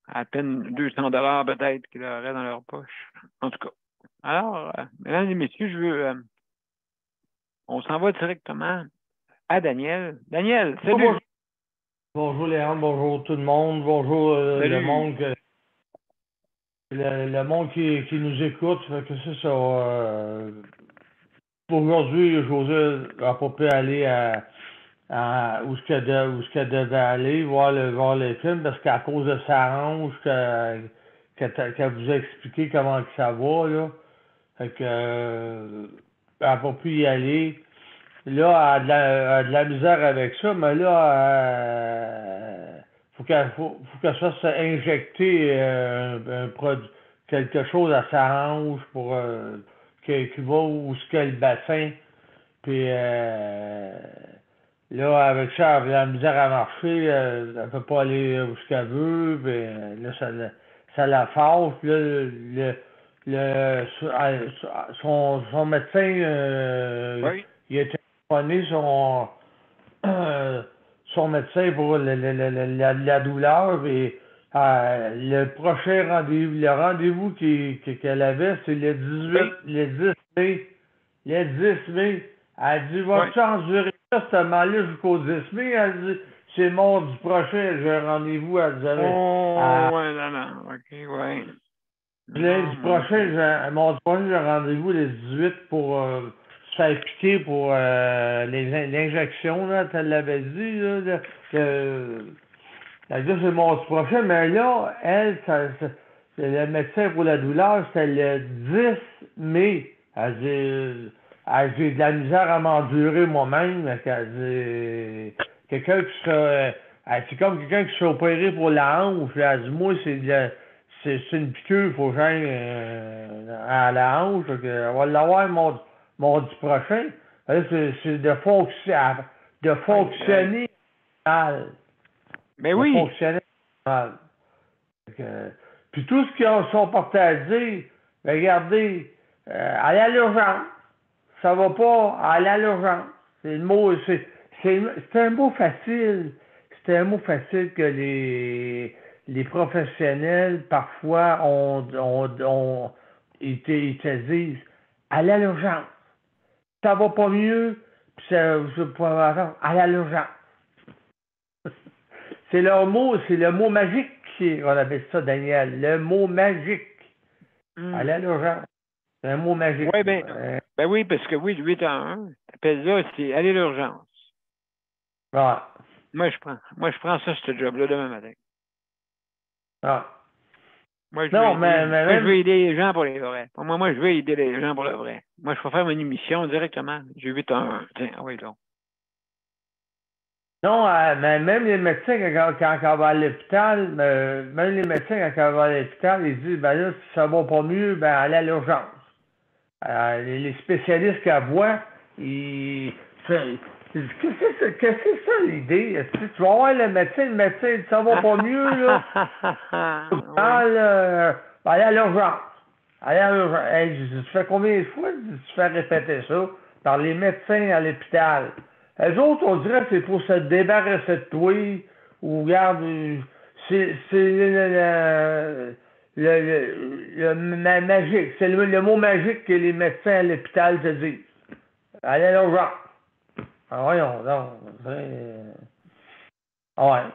À peine 200 $ peut-être qu'ils auraient dans leur poche. En tout cas. Alors, mesdames et messieurs, on s'en va directement à Daniel. Daniel, salut! Bonjour Léon, bonjour tout le monde, bonjour le monde le monde qui nous écoute. Que c'est ça. Aujourd'hui, José n'a pas pu aller où ce qu'elle devait aller, voir les films, parce qu'à cause de sa hanche, qu'elle vous a expliqué comment que ça va, là. Fait que, elle n'a pas pu y aller. Là, elle a de la misère avec ça, mais là, faut qu'elle se fasse injecter un produit, quelque chose à sa hanche pour qui va où ce qu'est le bassin. Puis là, avec ça, elle a de la misère à marcher, elle ne peut pas aller où ce qu'elle veut, puis là, ça la fâche. Là, son médecin, Oui. il a téléphoné son médecin pour la douleur, et le prochain rendez-vous, le rendez-vous qu'elle avait, c'est le 10 mai. Le 10 mai. Elle dit, vas-tu endurer ça, ce mal-là, jusqu'au 10 mai? Elle dit, c'est mardi prochain, j'ai un rendez-vous, elle disait. non. OK, ouais. Lundi prochain, mardi prochain, j'ai un rendez-vous le 18 pour se faire piquer pour l'injection, là, tu l'avais dit, là. Elle dit, c'est mardi prochain, mais là, elle, le médecin pour la douleur, c'était le 10 mai. Elle dit, j'ai de la misère à m'endurer moi-même. Elle dit, quelqu'un qui serait, c'est comme quelqu'un qui s'est opéré pour la hanche. Elle dit, moi, c'est une piqûre, il faut que j'aille à la hanche. On va l'avoir mardi prochain. C'est de fonctionner mal. Mais oui. Fonctionner mal. Puis tout ce qu'ils sont portés à dire, regardez, allez à l'urgence. Ça va pas, allez à l'urgence. C'est un mot facile. C'est un mot facile que les professionnels, parfois, ils te disent, allez à l'urgence. Ça va pas mieux, puis allez à l'urgence. C'est le mot magique, on appelle ça, Daniel. Le mot magique. Allez à l'urgence. C'est un mot magique. Oui, ben oui, parce que oui, le 8 à 1, t'appelles là, c'est aller à l'urgence. Ouais. Moi, je prends ça, ce job-là, demain matin. Ah. Moi, Non, mais je veux aider les gens pour les vrais. Moi, je veux aider les gens pour le vrai. Moi, je peux faire mon émission directement. J'ai 8 à 1. Tiens, oui, donc. Non, mais même les médecins, quand on va à l'hôpital, même les médecins, quand on va à l'hôpital, ils disent, ben là, si ça va pas mieux, ben allez à l'urgence. Les spécialistes qu'elle voit, qu'est-ce que c'est ça l'idée? Tu vas voir le médecin dit, ça va pas mieux, là. Allez à l'urgence. Allez à l'urgence. Hey, tu fais combien de fois tu fais répéter ça par les médecins à l'hôpital? Les autres, on dirait que c'est pour se débarrasser de toi, ou regarde, c'est magique. C'est le mot magique que les médecins à l'hôpital te disent. Allez à l'urgence. Ah, voyons, donc. Ouais,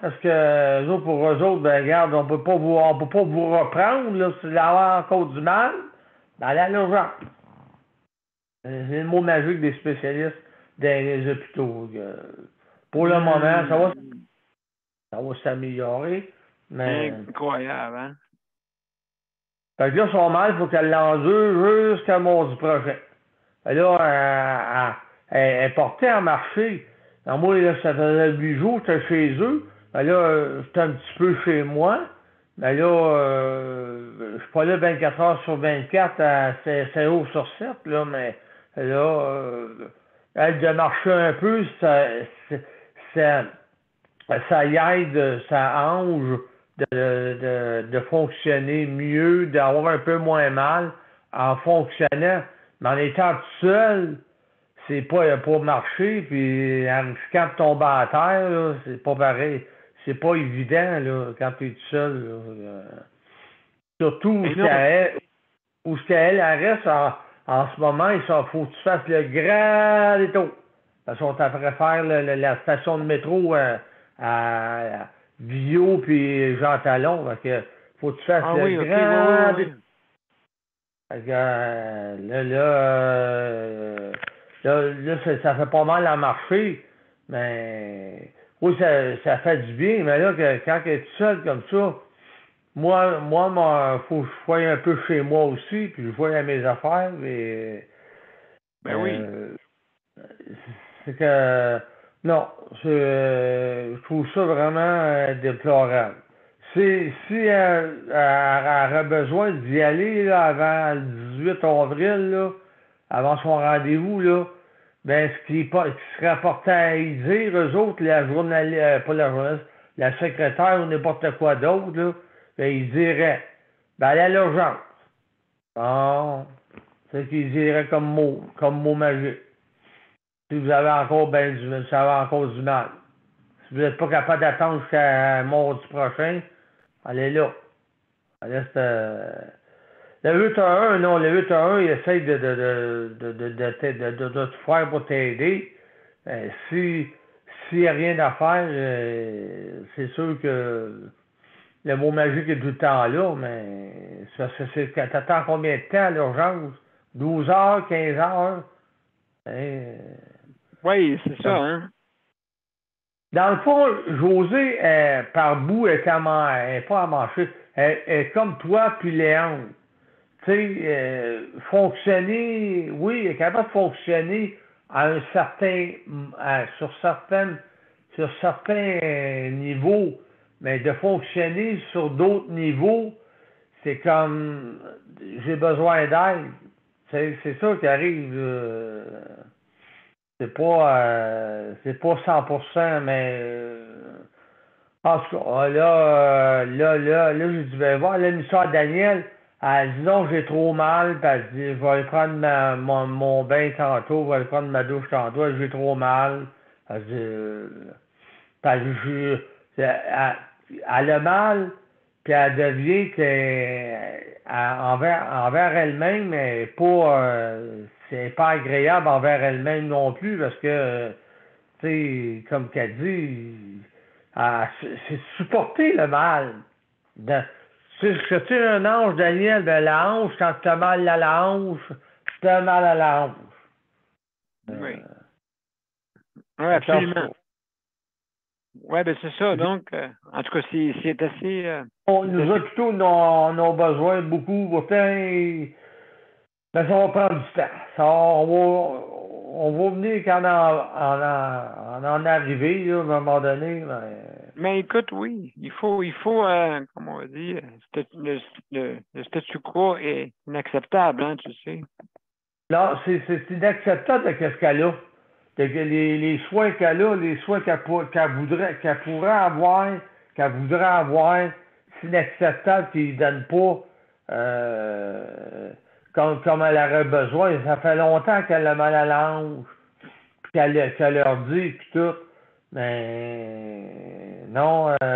parce que pour eux autres, ben regarde, on peut pas vous reprendre, là, si vous avez encore du mal, ben allez à l'urgence. C'est le mot magique des spécialistes dans les hôpitaux. Pour le moment, ça va s'améliorer, mais... Incroyable, hein? Fait que là, son mal, il faut qu'elle l'endure jusqu'à mardi prochain. Et là, elle est portée à marcher. Alors moi, là, ça faisait 8 jours que j'étais chez eux. Ben là, j'étais un petit peu chez moi. Ben là, je suis pas là 24 heures sur 24 à 7 jours sur 7, là, mais là, elle de marcher un peu, ça y aide, ça hange de fonctionner mieux, d'avoir un peu moins mal en fonctionnant. Mais en étant tout seul, c'est pas pour marcher, puis en risquant de tomber à terre, là, c'est pas pareil. C'est pas évident là, quand tu es tout seul. Là. Surtout où elle reste en ce moment, il faut que tu fasses le grand détour. Parce qu'on t'apprête faire la station de métro à Vio puis Jean Talon. Fait que faut que tu fasses grand détour. Fait que, là, ça fait pas mal à marcher, mais oui, ça fait du bien, mais là, quand tu es tout seul comme ça, moi, faut que je sois un peu chez moi aussi, puis je vois à mes affaires, et oui. c'est que non, je trouve ça vraiment déplorable. Si elle aurait besoin d'y aller là, avant le 18 avril, là, avant son rendez-vous, là, ben ce qui serait important à y dire, eux autres, la journaliste, pas la journaliste, la secrétaire ou n'importe quoi d'autre, là, ben ils diraient ben allez à l'urgence. Bon, c'est ce qu'ils diraient comme mot magique. Si vous avez encore du mal. Si vous n'êtes pas capable d'attendre jusqu'à mardi prochain, allez là. Allez, le 8 à 1, non, le 8 à 1, il essaye de tout faire pour t'aider. S'il n'y a rien à faire, c'est sûr que le mot magique est tout le temps là, mais t'attends combien de temps à l'urgence? 12 heures, 15 heures? Oui, c'est ça, hein? Dans le fond, Josée, par bout, elle est pas à manger. Elle est comme toi puis Léon. Tu sais, fonctionner, oui, elle est capable de fonctionner à un certain, sur certains niveaux, mais de fonctionner sur d'autres niveaux, c'est comme, j'ai besoin d'aide. C'est ça qui arrive. C'est pas 100%, mais en tout cas, là, j'ai dit, ben voir l'émission à Daniel, elle dit non, j'ai trop mal, puis elle dit, je vais aller prendre mon bain tantôt, je vais aller prendre ma douche tantôt, j'ai trop mal. Elle dit, elle a mal, puis elle devient envers elle-même, mais pas, c'est pas agréable envers elle-même non plus, parce que, tu sais, comme qu'elle dit, c'est supporter le mal. Tu es un ange, Daniel, ben la hanche, quand tu as mal à la hanche, tu as mal à la hanche. Oui. Oui, absolument. Oui, ben c'est ça. Donc, en tout cas, c'est assez. Nous autres, plutôt, on a besoin beaucoup. Pourtant, ben, ça va prendre du temps. On va venir quand on en arriver, là, à un moment donné. Mais écoute, oui, il faut comme on dit, le statu quo est inacceptable, hein, tu sais. Là, c'est inacceptable de ce qu'elle a. Les soins qu'elle a, les soins qu'elle pourrait avoir, qu'elle voudrait avoir, c'est inacceptable qu'ils ne donnent pas comme elle aurait besoin. Ça fait longtemps qu'elle a mal à l'ange, puis qu'elle leur dit, puis tout. Mais non, ça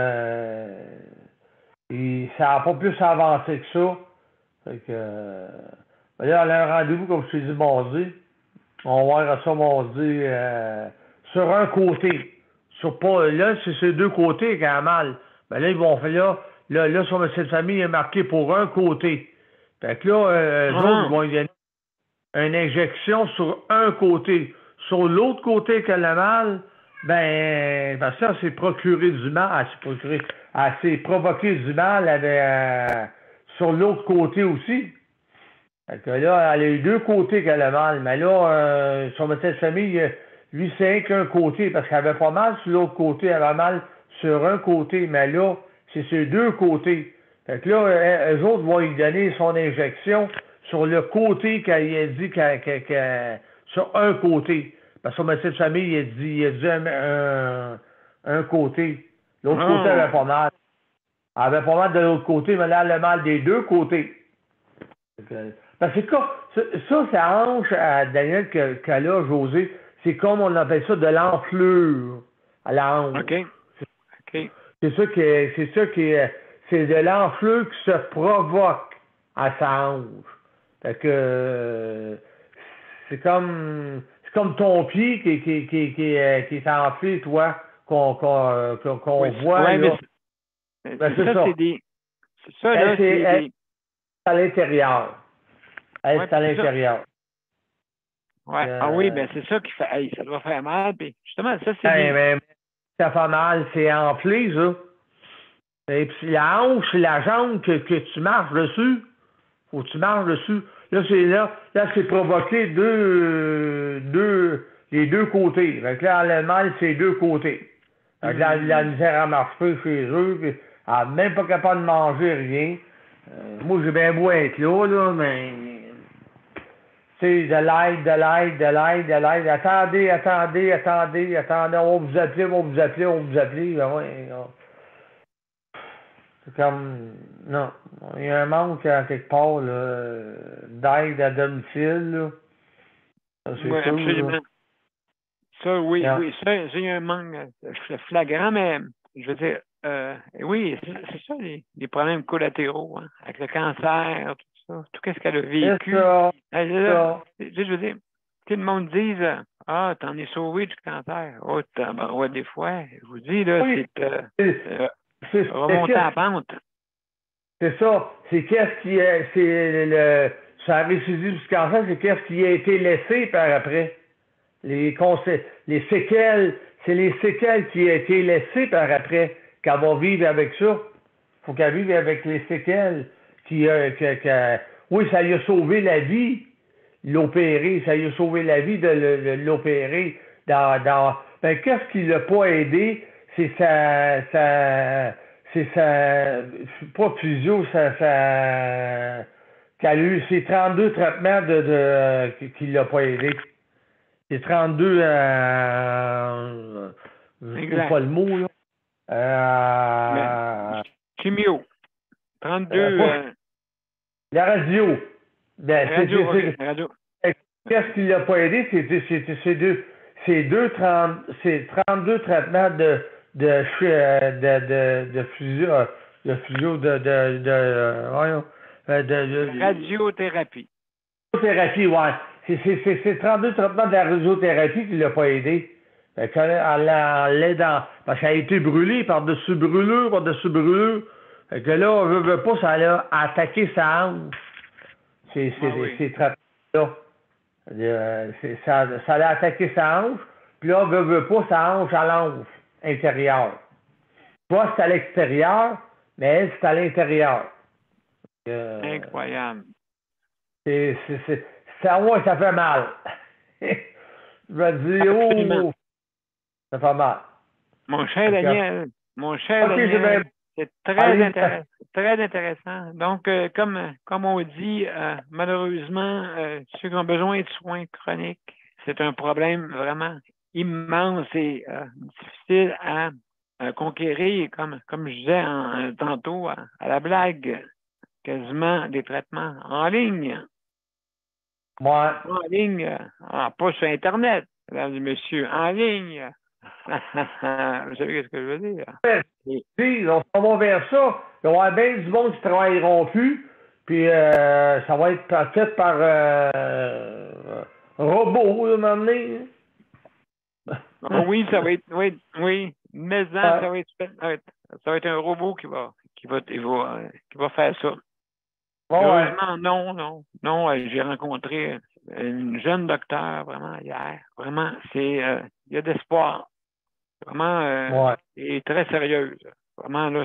n'a pas plus avancé que ça. Fait que, là, elle a un rendez-vous, comme je t'ai dit, mardi. On va voir ça mardi sur un côté. Là, c'est ces deux côtés qui a mal. Ben là, ils vont faire là, son médecin de famille est marqué pour un côté. Fait que là, eux autres, ils vont lui donner une injection sur un côté. Sur l'autre côté qu'elle a mal, parce que ça, c'est procuré du mal. Elle s'est provoqué du mal sur l'autre côté aussi. Fait que là, elle a eu deux côtés qu'elle a mal. Mais là, son médecin de famille, lui, c'est qu'un côté, parce qu'elle avait pas mal sur l'autre côté, elle avait mal sur un côté. Mais là, c'est sur deux côtés. Fait que là, eux autres vont lui donner son injection sur le côté qu'elle a dit sur un côté. Parce que son médecin de famille, il a dit un côté. L'autre côté, elle avait pas mal. Elle avait pas mal de l'autre côté, mais là, elle a mal des deux côtés. Parce que ça hanche à Daniel qu'elle a, José, c'est comme on appelle ça de l'enflure à la hanche. OK. C'est de l'enflure qui se provoque à sa hanche. Fait que c'est comme ton pied qui est enflé, toi, qu'on voit. Ouais, là. mais c'est ça. C'est ça, là, c'est à l'intérieur. Elle est à l'intérieur. Ouais. Ah oui, ben c'est ça qui fait. Hey, ça doit faire mal. Puis justement, ça, c'est. Mais ça fait mal, c'est enflé, ça. Et puis la hanche, c'est la jambe que tu marches dessus. Faut que tu marches dessus. Là, c'est provoqué les deux côtés. Fait que là, le mal, c'est deux côtés. Fait que la misère à marcher chez eux, puis elle n'est même pas capable de manger rien. Moi, j'ai bien beau être là, mais c'est de l'aide. Attendez, on va vous appeler. Ben ouais, c'est comme, non, il y a un manque à quelque part, là, d'aide à domicile, là. Ça, c'est sûr, absolument. là. Ça, oui, ça, il y a un manque flagrant, mais je veux dire, oui, c'est ça, les problèmes collatéraux, hein, avec le cancer, tout ça, tout ce qu'elle a vécu. Je veux dire, tout le monde dit, t'en es sauvé du cancer. Oh, des fois, je vous dis, là, c'est remonter à la pente. C'est ça. C'est ça récidive du cancer, c'est qu'est-ce qui a été laissé par après. Les séquelles, c'est les séquelles qui ont été laissées par après qu'elle va vivre avec ça. Faut qu'elle vive avec les séquelles oui, ça lui a sauvé la vie, l'opérer, ça lui a sauvé la vie de l'opérer. Qu'est-ce qui l'a pas aidé? C'est pas physio, qu'elle a eu ces 32 traitements qui l'a pas aidé. C'est 32 je trouve pas le mot, là. Chimio. 32 la radio. Radio. Qu'est-ce qui l'a pas aidé? C'est 32 traitements de radiothérapie. Radiothérapie, ouais. C'est 32 traitements de la radiothérapie qui l'a pas aidé. En l'aidant. Parce qu'elle a été brûlée par-dessus brûlure. Fait que là, on veut pas, ça l'a attaqué sa hanche. Ces traitements-là. Ça l'a attaqué sa hanche. Puis là, on veut pas, sa hanche à l'ange. intérieure. Toi, c'est à l'extérieur, mais elle, c'est à l'intérieur. Incroyable. Ça fait mal. Je me dis, Absolument. oh, ça fait mal. Mon cher Daniel, c'est très intéressant. Donc, comme on dit, malheureusement, ceux qui ont besoin de soins chroniques, c'est un problème vraiment immense et difficile à conquérir, comme je disais tantôt à la blague, quasiment des traitements en ligne. Ouais. En ligne, pas sur Internet, mesdames et messieurs, en ligne. Vous savez ce que je veux dire? Puis, on s'en va vers ça. Il va y avoir bien du monde qui ne travailleront plus. Puis, ça va être fait par robot, à un moment donné. Oui, ça va être, oui. Mais ça va être un robot qui va faire ça. Heureusement, non. J'ai rencontré une jeune docteure vraiment hier. Vraiment, il y a d'espoir. Vraiment, et très sérieuse. Vraiment, là,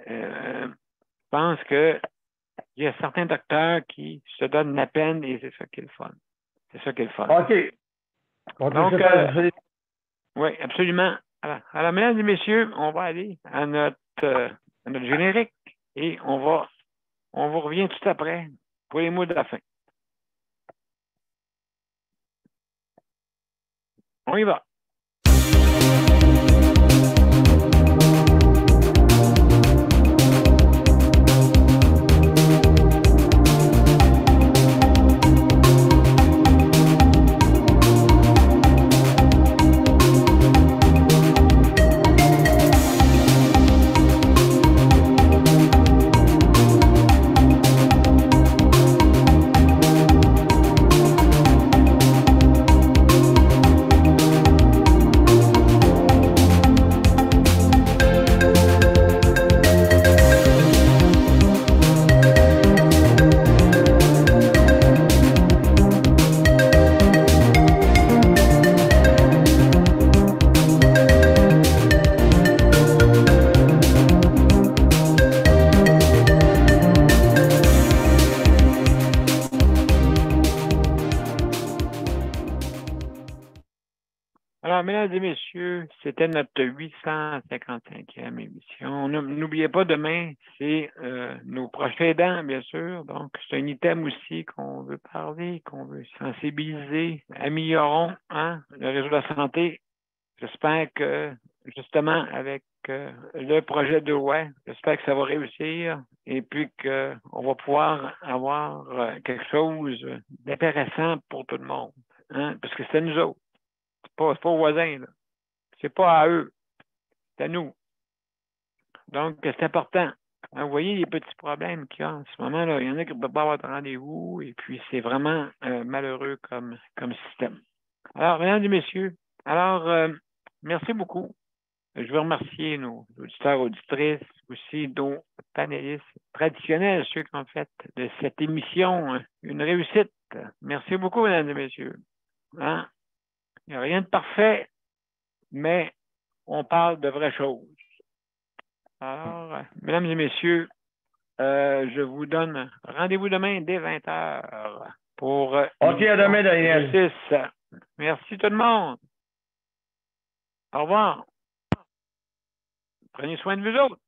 je pense que il y a certains docteurs qui se donnent la peine et c'est ça qui est le fun. OK. Donc, oui, absolument. Alors, mesdames et messieurs, on va aller à notre générique et on revient tout après pour les mots de la fin. On y va. Alors, mesdames et messieurs, c'était notre 855e émission. N'oubliez pas, demain, c'est nos proches aidants, bien sûr. Donc, c'est un item aussi qu'on veut parler, qu'on veut sensibiliser. Améliorons le réseau de la santé. J'espère que, justement, avec le projet de loi, j'espère que ça va réussir et puis qu'on va pouvoir avoir quelque chose d'intéressant pour tout le monde. Parce que c'est nous autres. C'est pas aux voisins, là. C'est pas à eux. C'est à nous. Donc, c'est important. Vous voyez les petits problèmes qu'il y a en ce moment, là. Il y en a qui ne peuvent pas avoir de rendez-vous et puis c'est vraiment malheureux comme système. Alors, mesdames et messieurs, merci beaucoup. Je veux remercier nos auditeurs, auditrices, aussi nos panélistes traditionnels, ceux qui ont fait de cette émission une réussite. Merci beaucoup, mesdames et messieurs. Il n'y a rien de parfait, mais on parle de vraies choses. Alors, mesdames et messieurs, je vous donne rendez-vous demain dès 20h pour... OK, à demain, Daniel. Merci tout le monde. Au revoir. Prenez soin de vous autres.